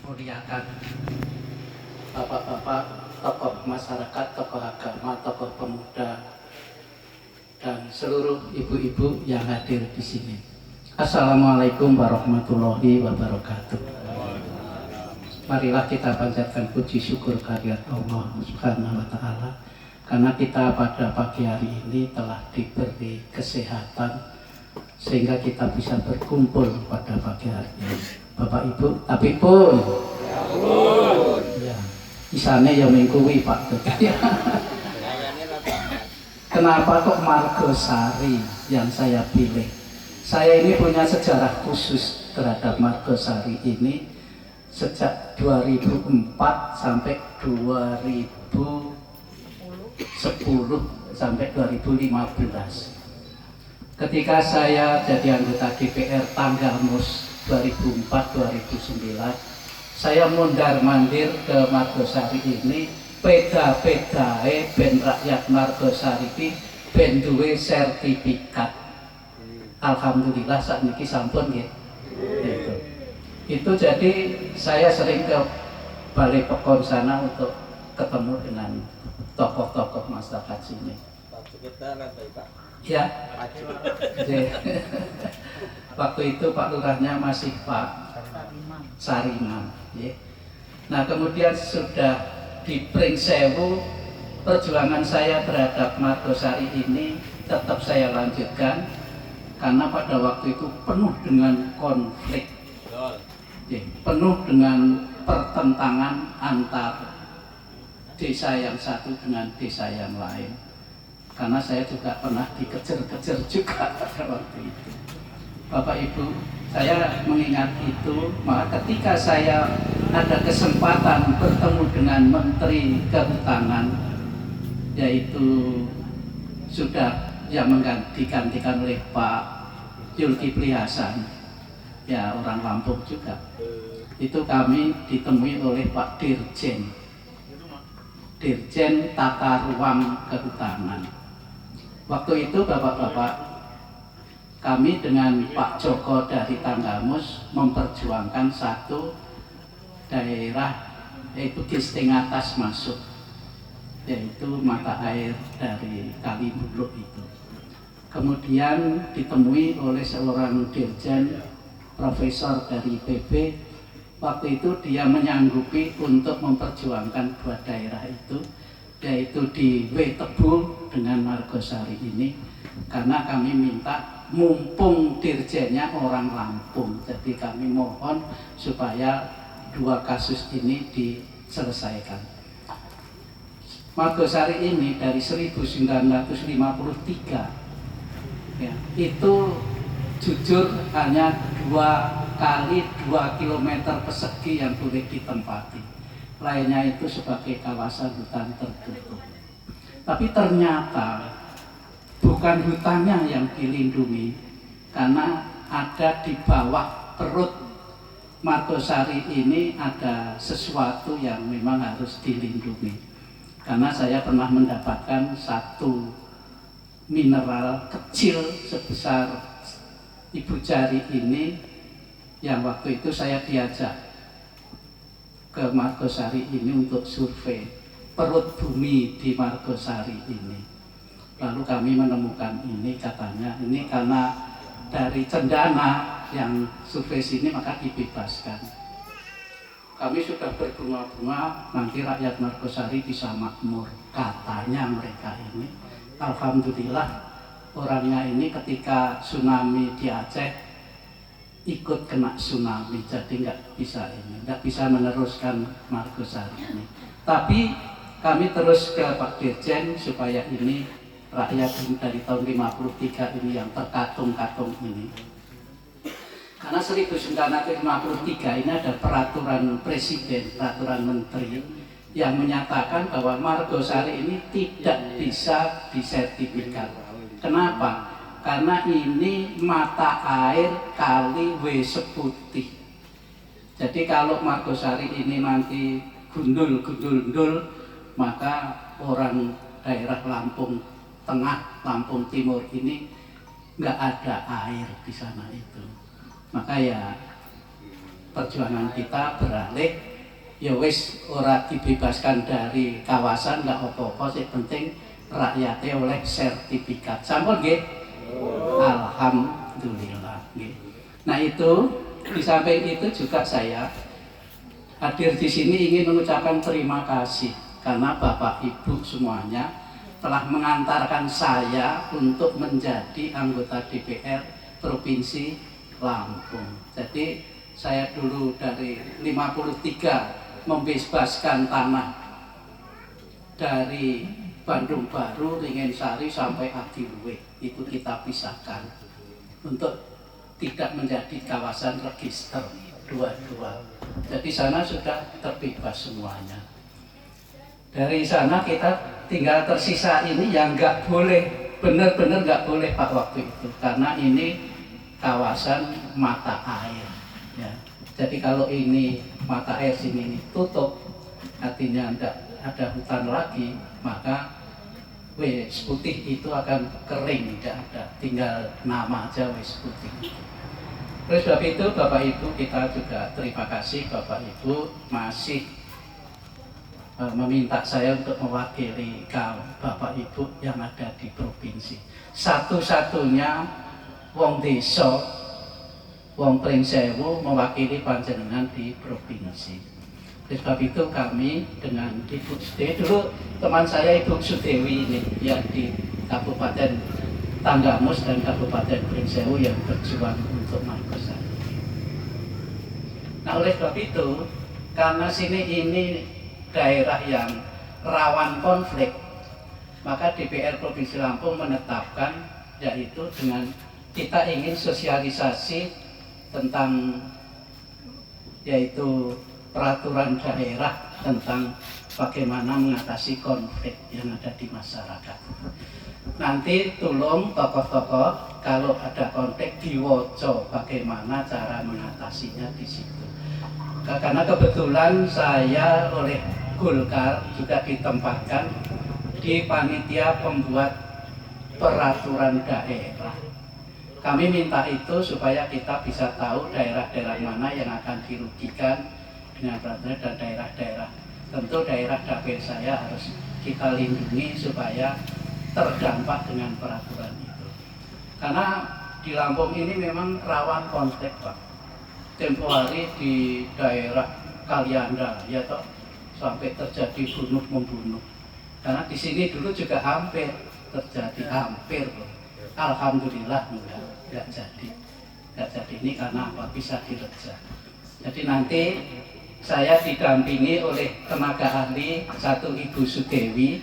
muliakan bapak-bapak, tokoh masyarakat, tokoh agama, tokoh pemuda, dan seluruh ibu-ibu yang hadir di sini. Assalamualaikum warahmatullahi wabarakatuh. Marilah kita panjatkan puji syukur kehadirat Allah Subhanahu wa Ta'ala, karena kita pada pagi hari ini telah diberi kesehatan sehingga kita bisa berkumpul pada pagi hari ini. Bapak Ibu, tapi pun ya, isane ya mingkuwi Pak. Kenapa kok Margosari yang saya pilih? Saya ini punya sejarah khusus terhadap Margosari ini sejak 2004 sampai 2010 sampai 2015. Ketika saya jadi anggota DPR Tanggamus 2004-2009, saya mondar-mandir ke Margosari ini, peda-pedae ben rakyat Margosari ini ben duwe sertifikat. Alhamdulillah saat ini sampun ya. Itu jadi saya sering ke Balai Pekon sana untuk ketemu dengan tokoh-tokoh masyarakat sini. Ya, waktu itu Pak Lurahnya masih Pak Sariman. Ya. Nah kemudian sudah di Pringsewu, perjuangan saya terhadap Margosari ini tetap saya lanjutkan, karena pada waktu itu penuh dengan konflik, ya, penuh dengan pertentangan antar desa yang satu dengan desa yang lain. Karena saya juga pernah dikejar-kejar juga pada waktu itu. Bapak Ibu, saya mengingat itu, maka ketika saya ada kesempatan bertemu dengan Menteri Kehutanan, yaitu sudah yang digantikan oleh Pak Zulkifli Hasan, ya orang Lampung juga. Itu kami ditemui oleh Pak Dirjen Tata Ruang Kehutanan. Waktu itu Bapak-bapak, kami dengan Pak Joko dari Tanggamus memperjuangkan satu daerah, yaitu Gisting Atas masuk, yaitu mata air dari Kali Buluk itu. Kemudian ditemui oleh seorang dirjen, profesor dari IPB. Waktu itu dia menyanggupi untuk memperjuangkan dua daerah itu, yaitu di Wetebu dengan Margosari ini, karena kami minta, mumpung dirjennya orang Lampung, jadi kami mohon supaya dua kasus ini diselesaikan. Margosari ini dari 1953 ya, itu jujur hanya 2 kali 2 kilometer persegi yang boleh ditempati, lainnya itu sebagai kawasan hutan tertutup. Tapi ternyata bukan hutannya yang dilindungi, karena ada di bawah perut Margosari ini ada sesuatu yang memang harus dilindungi. Karena saya pernah mendapatkan satu mineral kecil sebesar ibu jari ini, yang waktu itu saya diajak ke Margosari ini untuk survei perut bumi di Margosari ini. Lalu kami menemukan ini, katanya ini karena dari cendana yang survei sini maka dibebaskan. Kami sudah berbunga-bunga, nanti rakyat Margosari bisa makmur, katanya mereka ini. Alhamdulillah orangnya ini ketika tsunami di Aceh ikut kena tsunami, jadi nggak bisa meneruskan Margosari ini. Tapi kami terus ke Pak Dirjen supaya ini rakyat dari tahun 53 ini yang terkatung-katung ini. Karena 1953 ini ada peraturan presiden, peraturan menteri yang menyatakan bahwa Margosari ini tidak bisa disertifikat. Kenapa? Karena ini mata air Kali Weseputih. Jadi kalau Margosari ini nanti gundul, maka orang daerah Lampung Tengah, Lampung Timur ini nggak ada air di sana itu. Maka ya perjuangan kita beralih, ya wis ora dibebaskan dari kawasan nggak apa-apa, sih penting rakyatnya oleh sertifikat. Sampun nggih? Alhamdulillah nggih. Nah itu di samping itu juga saya hadir di sini ingin mengucapkan terima kasih karena Bapak Ibu semuanya telah mengantarkan saya untuk menjadi anggota DPR Provinsi Lampung. Jadi saya dulu dari 53 membebaskan tanah dari Bandung Baru, Ringin-Sari sampai Adiluwe, itu kita pisahkan untuk tidak menjadi kawasan register dua-dua. Jadi sana sudah terbebas semuanya. Dari sana kita tinggal tersisa ini yang nggak boleh, benar-benar nggak boleh Pak waktu itu, karena ini kawasan mata air. Ya. Jadi kalau ini mata air sini tutup, artinya tidak ada hutan lagi, maka wes putih itu akan kering, tidak ada, tinggal nama aja wes putih. Terus sebab itu Bapak Ibu kita juga terima kasih Bapak Ibu masih meminta saya untuk mewakili Bapak Ibu yang ada di provinsi. Satu-satunya wong desa, wong Pringsewu mewakili panjenengan di provinsi. Oleh sebab itu kami dengan Ibu Sudewi, dulu teman saya Ibu Sudewi ini yang di Kabupaten Tanggamus dan Kabupaten Pringsewu yang berjuang untuk Mangkusari. Nah oleh sebab itu, karena sini ini daerah yang rawan konflik, maka DPR Provinsi Lampung menetapkan yaitu dengan kita ingin sosialisasi tentang yaitu peraturan daerah tentang bagaimana mengatasi konflik yang ada di masyarakat. Nanti tolong tokoh-tokoh kalau ada konflik diwoco bagaimana cara mengatasinya di situ. Karena kebetulan saya oleh Golkar juga ditempatkan di panitia pembuat peraturan daerah. Kami minta itu supaya kita bisa tahu daerah-daerah mana yang akan dirugikan dengan peraturan dan daerah-daerah. Tentu daerah dapil saya harus kita lindungi supaya terdampak dengan peraturan itu. Karena di Lampung ini memang rawan konflik Pak. Tempo hari di daerah Kalianda ya toh sampai terjadi bunuh-membunuh. Karena di sini dulu juga hampir terjadi, hampir loh. Alhamdulillah enggak jadi. Enggak jadi ini karena apa? Bisa direjah. Jadi nanti saya didampingi oleh tenaga ahli, satu Ibu Sudewi,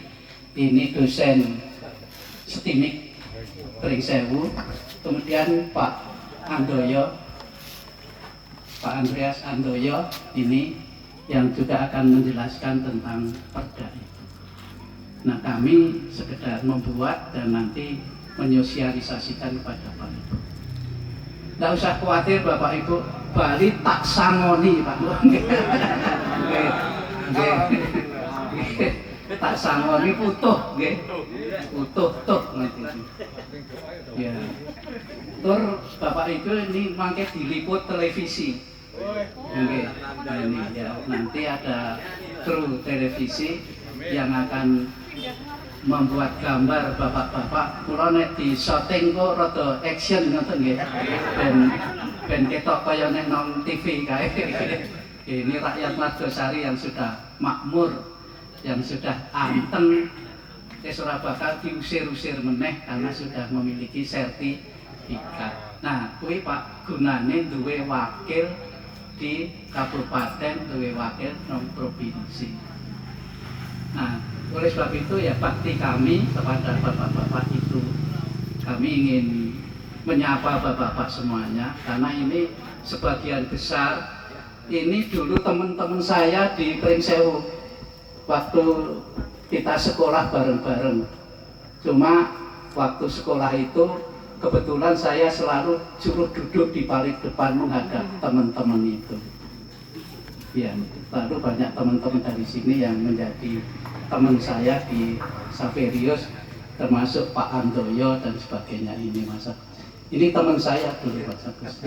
ini dosen STIMIK Pringsewu, kemudian Pak Andoyo, Pak Andreas Andoyo ini yang juga akan menjelaskan tentang perda itu. Nah kami sekedar membuat dan nanti menyosialisasikan kepada Pak Ibu. Tidak usah khawatir Bapak Ibu, Bali tak sangoni Pak. Tak sangoni utuh, utuh nanti. Ya. Tur Bapak Ibu ini mangke diliput televisi. Nah, ini ya nanti ada kru televisi yang akan membuat gambar bapak-bapak. Kula nek di syuting kok rada action ngoten nggih. Ben ketok kaya nek nang TV kae. Ini rakyat Margosari yang sudah makmur, yang sudah anteng, wis ora bakal diusir-usir meneh karena sudah memiliki sertifikat. Nah, kuwi Pak gunane duwe wakil di kabupaten, duwe wakil nang provinsi. Nah, oleh sebab itu ya bakti kami kepada bapak-bapak itu, kami ingin menyapa bapak-bapak semuanya karena ini sebagian besar ini dulu teman-teman saya di Pringsewu waktu kita sekolah bareng-bareng. Cuma waktu sekolah itu kebetulan saya selalu suruh duduk di paling depan menghadap teman-teman itu. Ya, lalu banyak teman-teman dari sini yang menjadi teman saya di Saverius, termasuk Pak Andoyo dan sebagainya ini masa. Ini teman saya dulu Mas Agus.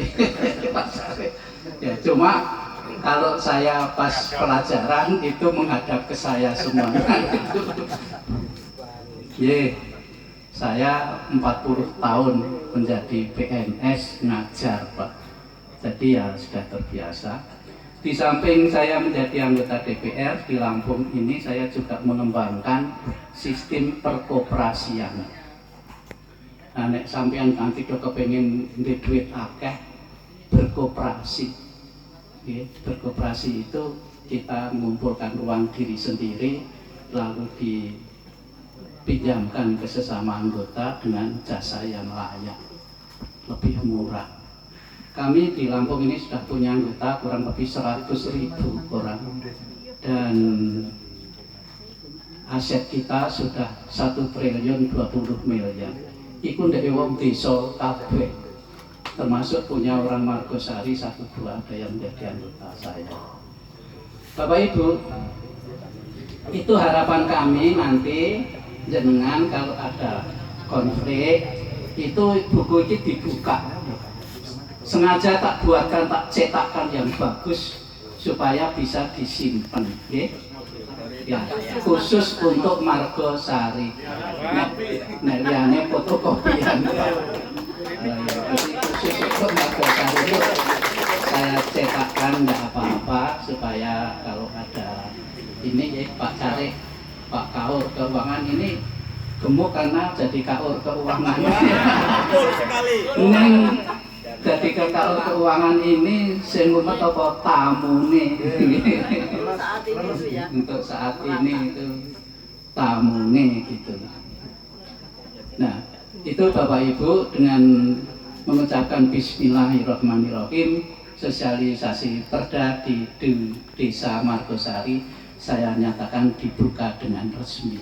Ya, cuma kalau saya pas pelajaran itu menghadap ke saya semua. Ye, saya 40 tahun menjadi PNS ngajar Pak. Jadi ya sudah terbiasa. Di samping saya menjadi anggota DPR di Lampung ini, saya juga mengembangkan sistem perkoperasian. Nah, nek sampean nanti kepengen duit akeh, berkoperasi. Ya, berkoperasi itu kita mengumpulkan uang diri sendiri, lalu dipinjamkan ke sesama anggota dengan jasa yang layak, lebih murah. Kami di Lampung ini sudah punya anggota kurang lebih 100.000 orang, dan aset kita sudah 1 triliun 20 miliar. Iku ndek wong desa kabeh, termasuk punya orang Margosari 1-2 ada yang menjadi anggota saya. Bapak Ibu, itu harapan kami nanti jenengan kalau ada konflik itu buku ini dibuka. Sengaja tak buatkan, tak cetakkan yang bagus supaya bisa disimpan, ya, khusus untuk Margosari. Nah, liyane fotokopian. Jadi khusus untuk Margosari itu saya cetakkan nggak apa-apa supaya kalau ada ini ya Pak Cari, Pak Kaur Keuangan ini gemuk karena jadi Kaur Keuangan. Betul sekali. Jadi ke Kaur Keuangan ini sing umet apa tamune. Saat ini itu ya. Untuk saat ini itu tamune gitu. Nah, itu Bapak Ibu dengan mengucapkan Bismillahirrahmanirrahim, sosialisasi Perda di Desa Margosari saya nyatakan dibuka dengan resmi.